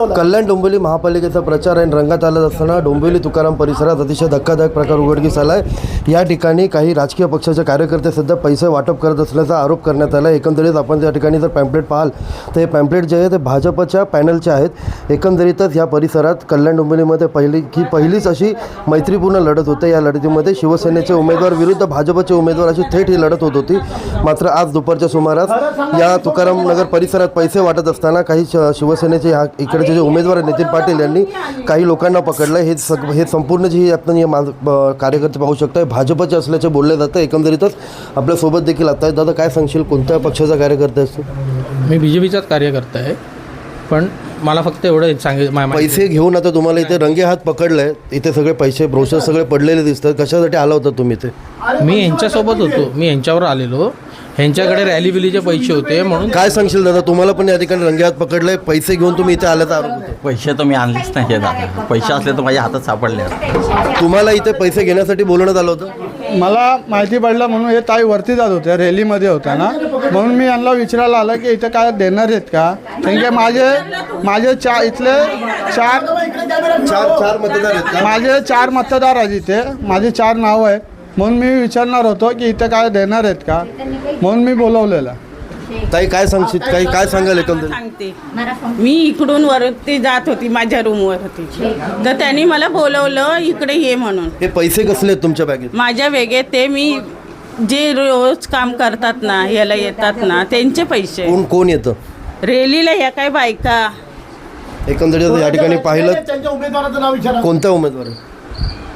कल्याण डोंबिवली महापालिकेचा प्रचार आणि रंगात आला असताना डोंबिवली तुकाराम परिसरात अतिशय धक्कादायक प्रकार उघडकीस आला आहे। या ठिकाणी काही राजकीय पक्षाचे कार्यकर्ते सध्या पैसे वाटप करत असल्याचा आरोप करण्यात आला आहे। एकंदरीत आपण त्या ठिकाणी जर पॅम्पलेट पाहाल तर हे पॅम्पलेट जे आहे ते भाजपच्या पॅनलचे आहेत। एकंदरीतच या परिसरात कल्याण डोंबिवलीमध्ये पहिलीच अशी मैत्रीपूर्ण लढत होते। या लढतीमध्ये शिवसेनेचे उमेदवार विरुद्ध भाजपचे उमेदवार अशी थेट ही लढत होत होती। मात्र आज दुपारच्या सुमारास या तुकाराम नगर परिसरात पैसे वाटत असताना काही शिवसेनेचे इकडे जे उमेदवार नितीन पाटील यांनी काही लोकांना पकडलं। हे संपूर्ण जी आपण हे कार्यकर्ते पाहू शकता भाजपचे असल्याचे बोलले जातं। एकंदरीतच आपल्यासोबत देखील आता आहे। दादा, काय सांगशील, कोणत्या पक्षाचा कार्यकर्ता असतो? मी बीजेपीचाच कार्यकर्ता आहे, पण मला फक्त एवढं पैसे घेऊन आता तुम्हाला इथे रंगे हात पकडलंय। इथे सगळे पैसे ब्रोशर सगळे पडलेले दिसतात। कशासाठी आला होता तुम्ही इथे? मी यांच्यासोबत होतो, मी यांच्यावर आलेलो, ह्यांच्याकडे रॅली बिलीचे पैसे होते म्हणून। काय सांगशील दादा, तुम्हाला पण या ठिकाणी रंगे हात पकडले, पैसे घेऊन तुम्ही इथे आल्याचा आरोप होतो? पैसे तर मी आणलेच नाही दादा, पैसे असले तर माझ्या हातात सापडले। तुम्हाला इथे पैसे घेण्यासाठी बोलवण्यात आलं होतं? मला माहिती पडलं म्हणून हे ताई वरती जात होत्या, रॅलीमध्ये होत्या ना, म्हणून मी यांना विचारायला आलं की इथे काय देणार आहेत का। कारण की माझे इथले चार मतदार आहेत। माझे 4 मतदार आहेत इथे, माझे 4 नावं आहेत, म्हणून मी विचारणार होतो की इथे काय देणार आहेत का, म्हणून मी बोलवलेलं। ताई, काय सांगशील, काय सांगाल एकंदरीत? सांगते, मी इकडून वरती जात होती, माझ्या रूमवर होती, तर त्यांनी मला बोलवलं इकडे ये म्हणून। हे पैसे कसले आहेत तुमच्या बॅगेत? माझ्या वेगळे ते मी जे रोज काम करतात ना, याला येतात ना, त्यांचे पैसे। कोण येतं रेलीला ह्या काय बायका? एकंदरीत या ठिकाणी पाहिलं, त्यांच्या उमेदवाराचं नाव विचारा, कोणत्या उमेदवार आहे?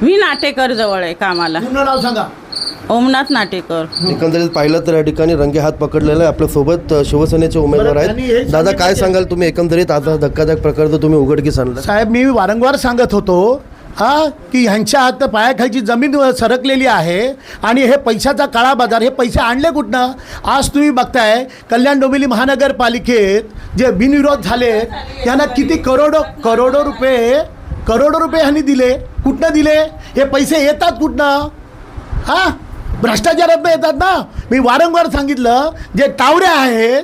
मी नाटेकर जवळ आहे कामाला, नाव सांगा। ओमनाथ नाटेकर। एकंदरीत पाहिलं तर या ठिकाणी रंगे हात पकडलेला आहे। आपल्यासोबत शिवसेनेचे उमेदवार आहेत। दादा, काय सांगाल तुम्ही? एकंदरीत आता धक्कादायक प्रकार तर तुम्ही उघडकीस आणला। साहेब, मी वारंवार सांगत होतो की ह्यांच्या हात पायाखालची जमीन सरकलेली आहे आणि हे पैशाचा काळा बाजार, हे पैसे आणले कुठनं? आज तुम्ही बघताय कल्याण डोंबिवली महानगरपालिकेत जे बिनविरोध झाले त्यांना किती करोडो रुपये ह्यांनी दिले। कुठनं दिले हे पैसे? येतात कुठनं? भ्रष्टाचारातनं येतात ना। मी वारंवार सांगितलं, जे टावरे आहेत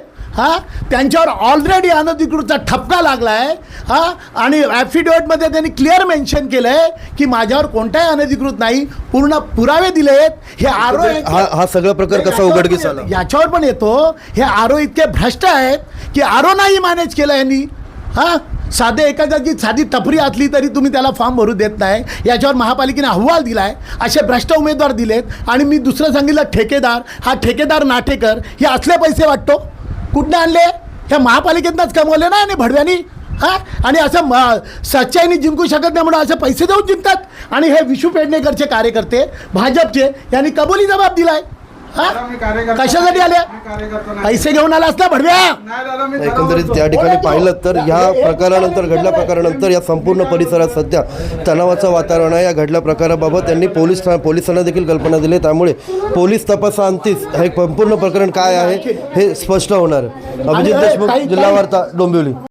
त्यांच्यावर ऑलरेडी अनधिकृतचा ठपका लागला आहे आणि ॲफिडेविटमध्ये त्यांनी क्लिअर मेन्शन केलं आहे की माझ्यावर कोणताही अनधिकृत नाही, पूर्ण पुरावे दिलेत। हे आरो हा सगळा प्रकार कसा उघडकीस आला याच्यावर पण येतो। हे आरो इतके भ्रष्ट आहेत की आरो नाही मॅनेज केलं यांनी। साधे एखाद्याची साधी टपरी असली तरी तुम्ही त्याला फॉर्म भरू देत नाही। याच्यावर महापालिकेने अहवाल दिला आहे, असे भ्रष्ट उमेदवार दिलेत। आणि मी दुसरं सांगितलं, ठेकेदार, हा ठेकेदार नाटेकर, हे असले पैसे वाटतो कुठनं आणले? हे महापालिकेतनंच कमवले ना आणि भडव्यांनी। आणि असं सच्चाईने जिंकू शकत नाही म्हणून असे पैसे देऊन जिंकतात। आणि हे विशू पेडणेकरचे कार्यकर्ते भाजपचे यांनी कबुली जबाब दिलाय। कशासाठी आले? पैसे घेऊन आला असता भडव्या। एकंदरीत त्या ठिकाणी पाहिलं तर या प्रकारानंतर, घडल्या प्रकारानंतर या संपूर्ण परिसरात सध्या तणावाचं वातावरण आहे। या घडल्या प्रकाराबाबत त्यांनी पोलिसांना देखील कल्पना दिली, त्यामुळे पोलीस तपासाअंतीच हे संपूर्ण प्रकरण काय आहे हे स्पष्ट होणार आहे। अभिजित देशमुख, जिल्हा वार्ता, डोंबिवली।